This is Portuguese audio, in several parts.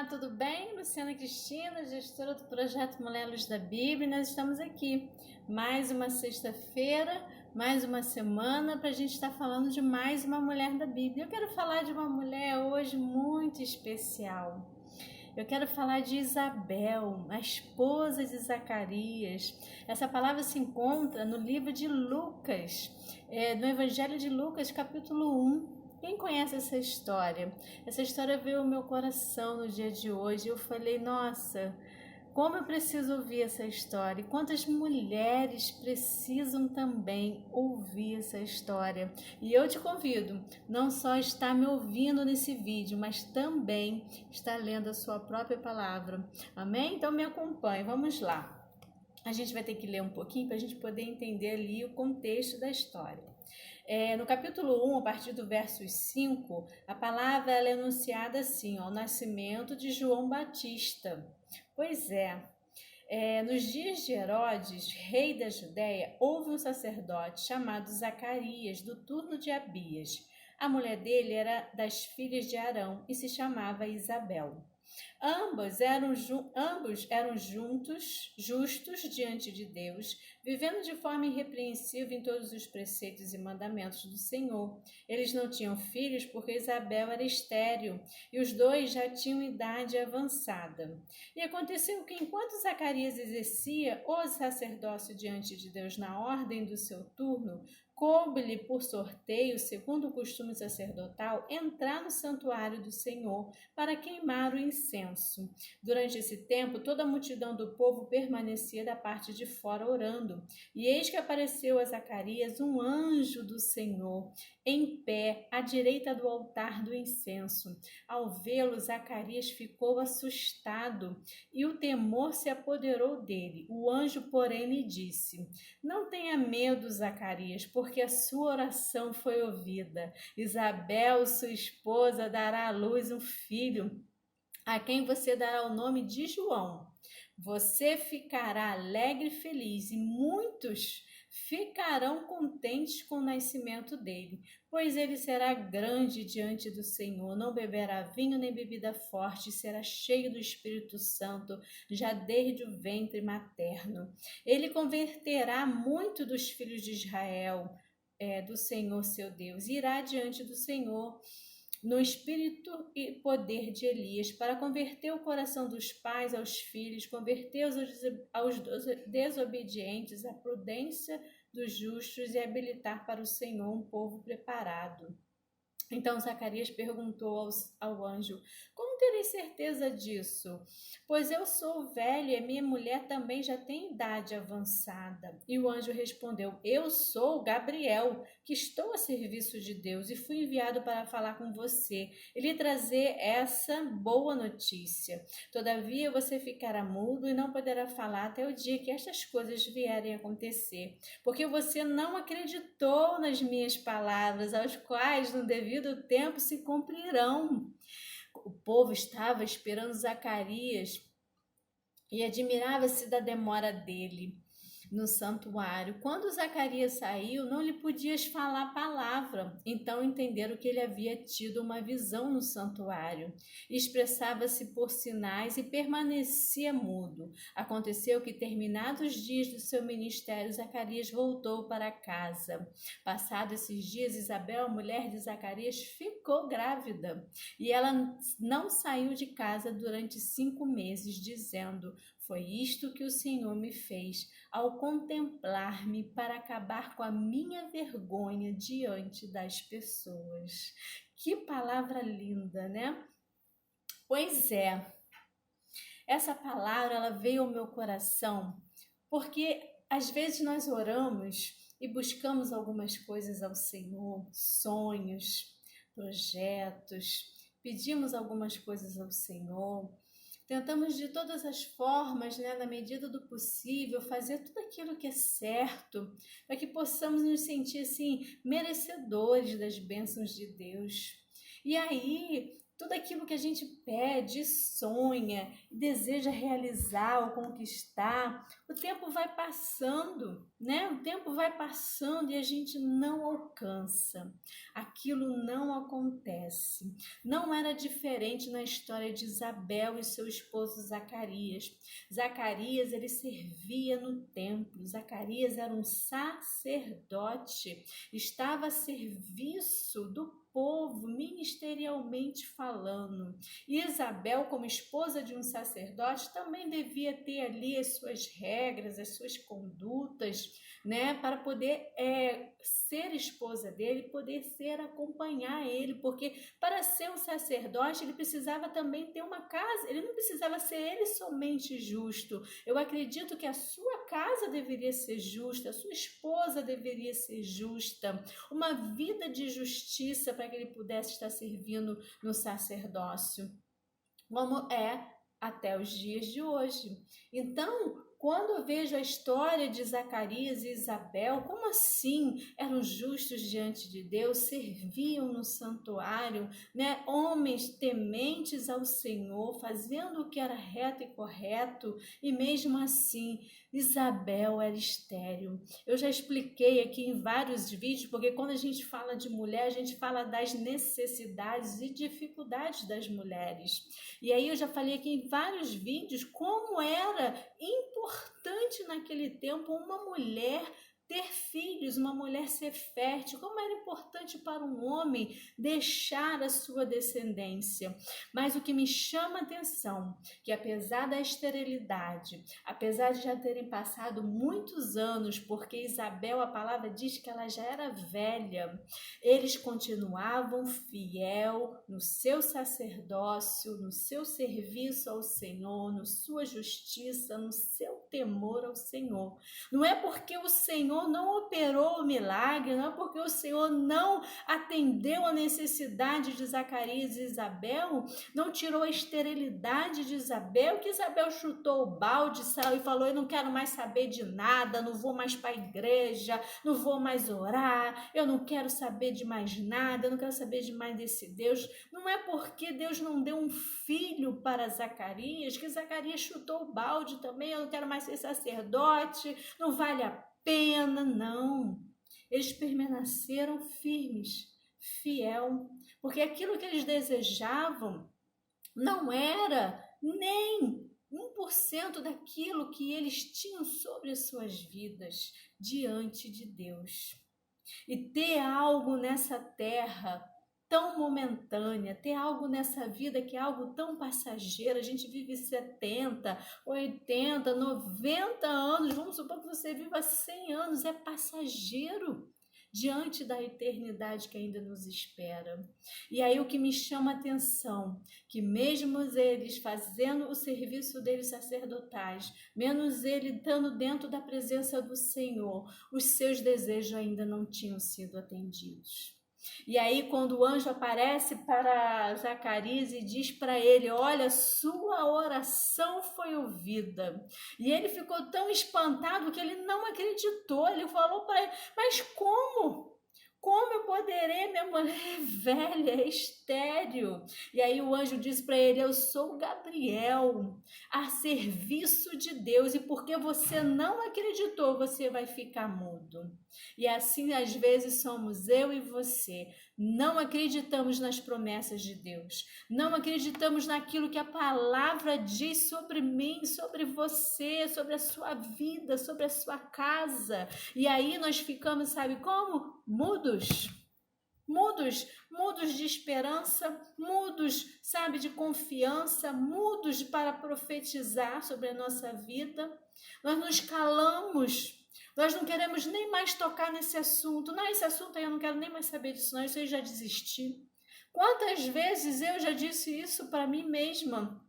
Olá, tudo bem? Luciana Cristina, gestora do projeto Mulher Luz da Bíblia, e nós estamos aqui mais uma sexta-feira, mais uma semana para a gente estar falando de mais uma mulher da Bíblia. Eu quero falar de uma mulher hoje muito especial. Eu quero falar de Isabel, a esposa de Zacarias. Essa palavra se encontra no livro de Lucas, no Evangelho de Lucas, capítulo 1. Quem conhece essa história? Essa história veio ao meu coração no dia de hoje. Eu falei, nossa, como eu preciso ouvir essa história. E quantas mulheres precisam também ouvir essa história. E eu te convido, não só estar me ouvindo nesse vídeo, mas também estar lendo a sua própria palavra. Amém? Então me acompanhe, vamos lá. A gente vai ter que ler um pouquinho para a gente poder entender ali o contexto da história. No capítulo 1, a partir do verso 5, a palavra ela é anunciada assim, ó, o nascimento de João Batista. Pois nos dias de Herodes, rei da Judéia, houve um sacerdote chamado Zacarias, do turno de Abias. A mulher dele era das filhas de Arão e se chamava Isabel. Ambos eram justos diante de Deus, vivendo de forma irrepreensível em todos os preceitos e mandamentos do Senhor. Eles não tinham filhos porque Isabel era estéril e os dois já tinham idade avançada. E aconteceu que, enquanto Zacarias exercia o sacerdócio diante de Deus na ordem do seu turno, coube-lhe por sorteio, segundo o costume sacerdotal, entrar no santuário do Senhor para queimar o incenso. Durante esse tempo, toda a multidão do povo permanecia da parte de fora orando. E eis que apareceu a Zacarias um anjo do Senhor, em pé, à direita do altar do incenso. Ao vê-lo, Zacarias ficou assustado e o temor se apoderou dele. O anjo, porém, lhe disse: Não tenha medo, Zacarias, porque a sua oração foi ouvida. Isabel, sua esposa, dará à luz um filho, a quem você dará o nome de João. Você ficará alegre e feliz, e muitos ficarão contentes com o nascimento dele, pois ele será grande diante do Senhor, não beberá vinho nem bebida forte, será cheio do Espírito Santo, já desde o ventre materno. Ele converterá muito dos filhos de Israel, do Senhor seu Deus, irá diante do Senhor no espírito e poder de Elias, para converter o coração dos pais aos filhos, converter aos desobedientes à prudência dos justos e habilitar para o Senhor um povo preparado. Então Zacarias perguntou ao anjo: Como terei certeza disso? Pois eu sou velho e a minha mulher também já tem idade avançada. E o anjo respondeu: Eu sou Gabriel, que estou a serviço de Deus e fui enviado para falar com você e lhe trazer essa boa notícia. Todavia você ficará mudo e não poderá falar até o dia que estas coisas vierem a acontecer, porque você não acreditou nas minhas palavras, aos quais no devido tempo se cumprirão. O povo estava esperando Zacarias e admirava-se da demora dele no santuário. Quando Zacarias saiu, não lhe podias falar palavra. Então entenderam que ele havia tido uma visão no santuário. Expressava-se por sinais e permanecia mudo. Aconteceu que, terminados os dias do seu ministério, Zacarias voltou para casa. Passados esses dias, Isabel, mulher de Zacarias, ficou grávida. E ela não saiu de casa durante 5 meses, dizendo: Foi isto que o Senhor me fez ao contemplar-me para acabar com a minha vergonha diante das pessoas. Que palavra linda, né? Pois essa palavra ela veio ao meu coração porque às vezes nós oramos e buscamos algumas coisas ao Senhor, sonhos, projetos, pedimos algumas coisas ao Senhor. Tentamos de todas as formas, na medida do possível, fazer tudo aquilo que é certo, para que possamos nos sentir assim, merecedores das bênçãos de Deus. E aí, tudo aquilo que a gente pede, sonha, deseja realizar ou conquistar, o tempo vai passando, né? O tempo vai passando e a gente não alcança. Aquilo não acontece. Não era diferente na história de Isabel e seu esposo Zacarias. Zacarias, ele servia no templo. Zacarias era um sacerdote, estava a serviço do povo, ministerialmente falando. E Isabel, como esposa de um sacerdote, também devia ter ali as suas regras, as suas condutas, né, para poder ser esposa dele, poder acompanhar ele, porque para ser um sacerdote ele precisava também ter uma casa, ele não precisava ser ele somente justo. Eu acredito que a sua casa deveria ser justa, a sua esposa deveria ser justa, uma vida de justiça para que ele pudesse estar servindo no sacerdócio, como é até os dias de hoje. Então, quando eu vejo a história de Zacarias e Isabel, como assim eram justos diante de Deus, serviam no santuário, né? Homens tementes ao Senhor, fazendo o que era reto e correto, e mesmo assim Isabel era estéril. Eu já expliquei aqui em vários vídeos, porque quando a gente fala de mulher, a gente fala das necessidades e dificuldades das mulheres. E aí eu já falei aqui em vários vídeos como era importante naquele tempo uma mulher ter filhos, uma mulher ser fértil, como era importante para um homem deixar a sua descendência. Mas o que me chama a atenção, que apesar da esterilidade, apesar de já terem passado muitos anos, porque Isabel, a palavra diz que ela já era velha, eles continuavam fiel no seu sacerdócio, no seu serviço ao Senhor, na sua justiça, no seu temor ao Senhor. Não é porque o Senhor não operou o milagre, não é porque o Senhor não atendeu a necessidade de Zacarias e Isabel, não tirou a esterilidade de Isabel, que Isabel chutou o balde e falou: eu não quero mais saber de nada, não vou mais para a igreja, não vou mais orar, eu não quero saber de mais nada, eu não quero saber de mais desse Deus. Não é porque Deus não deu um filho para Zacarias que Zacarias chutou o balde também, eu não quero mais ser sacerdote, não vale a pena, não. Eles permaneceram firmes, fiel, porque aquilo que eles desejavam não era nem 1% daquilo que eles tinham sobre as suas vidas diante de Deus. E ter algo nessa terra tão momentânea, ter algo nessa vida que é algo tão passageiro, a gente vive 70, 80, 90 anos, vamos supor que você viva 100 anos, é passageiro diante da eternidade que ainda nos espera. E aí o que me chama a atenção, que mesmo eles fazendo o serviço deles sacerdotais, menos ele estando dentro da presença do Senhor, os seus desejos ainda não tinham sido atendidos. E aí quando o anjo aparece para Zacarias e diz para ele: olha, sua oração foi ouvida. E ele ficou tão espantado que ele não acreditou. Ele falou para ele: mas como? Como eu poderei? Minha mulher é velha, é estéril. E aí o anjo disse para ele: eu sou Gabriel, a serviço de Deus, e porque você não acreditou, você vai ficar mudo. E assim às vezes somos eu e você. Não acreditamos nas promessas de Deus, não acreditamos naquilo que a palavra diz sobre mim, sobre você, sobre a sua vida, sobre a sua casa. E aí nós ficamos, sabe como? Mudos de esperança, mudos, sabe, de confiança, mudos para profetizar sobre a nossa vida. Nós nos calamos. Nós não queremos nem mais tocar nesse assunto. Não, esse assunto aí eu não quero nem mais saber disso, não. Isso aí eu já desisti. Quantas vezes eu já disse isso para mim mesma?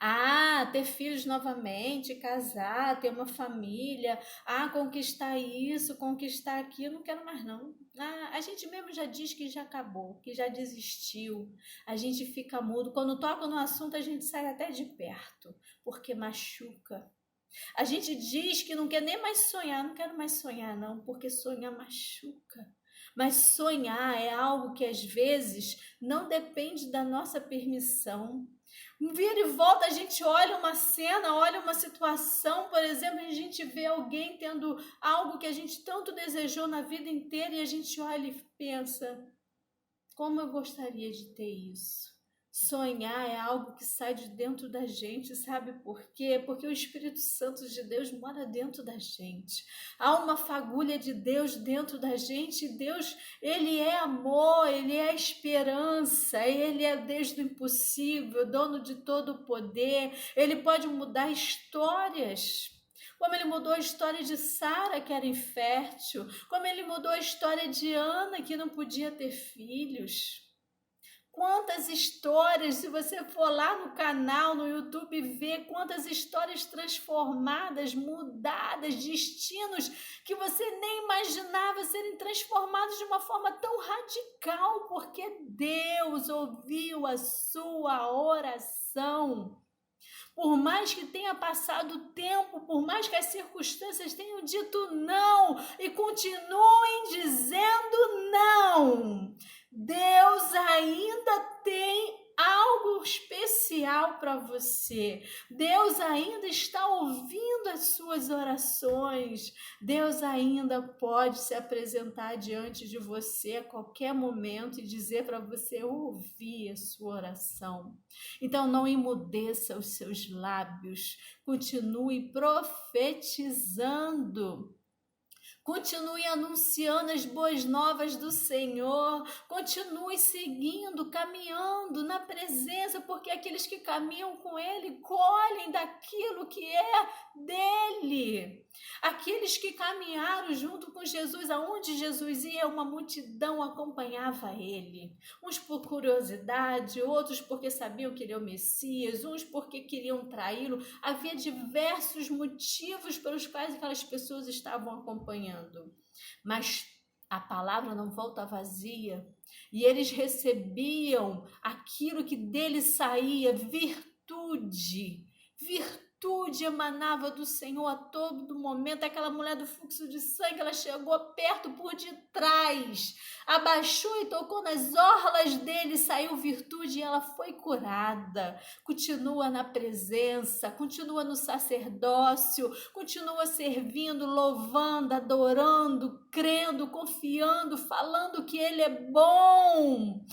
Ah, ter filhos novamente, casar, ter uma família, conquistar isso, conquistar aquilo, não quero mais não. A gente mesmo já diz que já acabou, que já desistiu. A gente fica mudo. Quando toca no assunto, a gente sai até de perto, porque machuca. A gente diz que não quer nem mais sonhar, não quero mais sonhar não, porque sonhar machuca. Mas sonhar é algo que às vezes não depende da nossa permissão. Vira e volta, a gente olha uma cena, olha uma situação, por exemplo, a gente vê alguém tendo algo que a gente tanto desejou na vida inteira e a gente olha e pensa, como eu gostaria de ter isso. Sonhar é algo que sai de dentro da gente, sabe por quê? Porque o Espírito Santo de Deus mora dentro da gente. Há uma fagulha de Deus dentro da gente. E Deus, Ele é amor, Ele é esperança, Ele é Deus do impossível, dono de todo o poder. Ele pode mudar histórias. Como Ele mudou a história de Sara, que era infértil. Como Ele mudou a história de Ana, que não podia ter filhos. Quantas histórias, se você for lá no canal, no YouTube, ver quantas histórias transformadas, mudadas, destinos que você nem imaginava serem transformados de uma forma tão radical, porque Deus ouviu a sua oração. Por mais que tenha passado o tempo, por mais que as circunstâncias tenham dito não e continuem dizendo não, Deus ainda tem algo especial para você. Deus ainda está ouvindo as suas orações. Deus ainda pode se apresentar diante de você a qualquer momento e dizer para você ouvir a sua oração. Então não emudeça os seus lábios. Continue profetizando. Continue anunciando as boas novas do Senhor, continue seguindo, caminhando na presença, porque aqueles que caminham com Ele colhem daquilo que é dele. Aqueles que caminharam junto com Jesus, aonde Jesus ia, uma multidão acompanhava Ele. Uns por curiosidade, outros porque sabiam que Ele é o Messias, uns porque queriam traí-lo. Havia diversos motivos pelos quais aquelas pessoas estavam acompanhando. Mas a palavra não volta vazia e eles recebiam aquilo que dele saía, virtude emanava do Senhor a todo momento. Aquela mulher do fluxo de sangue, ela chegou perto por detrás, abaixou e tocou nas orlas dele, saiu virtude e ela foi curada. Continua na presença, continua no sacerdócio, continua servindo, louvando, adorando, crendo, confiando, falando que Ele é bom.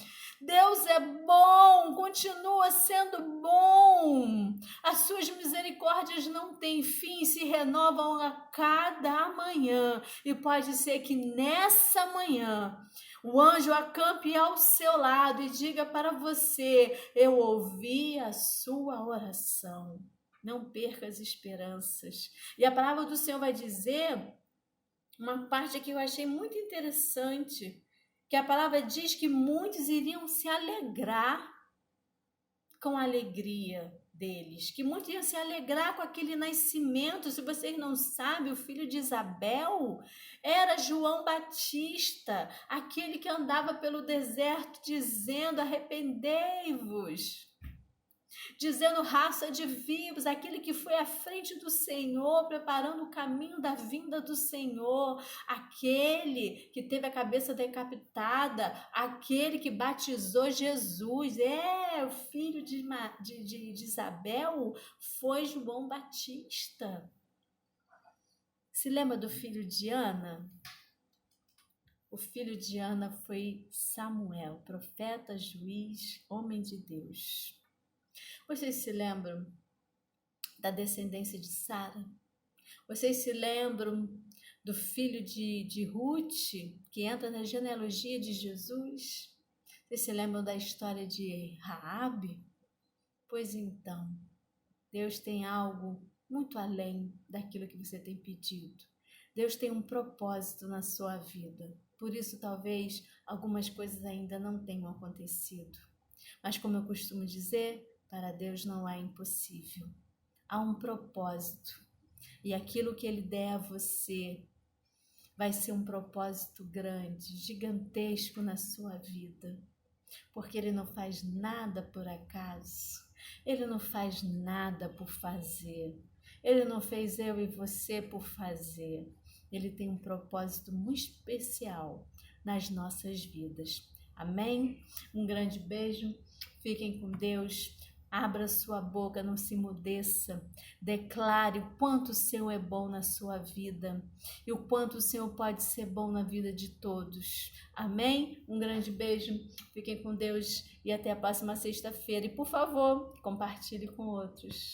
Deus é bom, continua sendo bom. As suas misericórdias não têm fim, se renovam a cada manhã. E pode ser que nessa manhã o anjo acampe ao seu lado e diga para você: eu ouvi a sua oração. Não perca as esperanças. E a palavra do Senhor vai dizer uma parte que eu achei muito interessante, que a palavra diz que muitos iriam se alegrar com a alegria deles, que muitos iam se alegrar com aquele nascimento. Se vocês não sabem, o filho de Isabel era João Batista, aquele que andava pelo deserto dizendo: arrependei-vos, dizendo raça de vivos, aquele que foi à frente do Senhor, preparando o caminho da vinda do Senhor, aquele que teve a cabeça decapitada, aquele que batizou Jesus. O filho de Isabel foi João Batista. Se lembra do filho de Ana? O filho de Ana foi Samuel, profeta, juiz, homem de Deus. Vocês se lembram da descendência de Sara? Vocês se lembram do filho de Ruth, que entra na genealogia de Jesus? Vocês se lembram da história de Raabe? Pois então, Deus tem algo muito além daquilo que você tem pedido. Deus tem um propósito na sua vida. Por isso, talvez, algumas coisas ainda não tenham acontecido. Mas, como eu costumo dizer, para Deus não é impossível. Há um propósito. E aquilo que Ele der a você vai ser um propósito grande, gigantesco na sua vida. Porque Ele não faz nada por acaso. Ele não faz nada por fazer. Ele não fez eu e você por fazer. Ele tem um propósito muito especial nas nossas vidas. Amém? Um grande beijo, fiquem com Deus. Abra sua boca, não se emudeça. Declare o quanto o Senhor é bom na sua vida e o quanto o Senhor pode ser bom na vida de todos. Amém? Um grande beijo, fiquem com Deus e até a próxima sexta-feira. E, por favor, compartilhe com outros.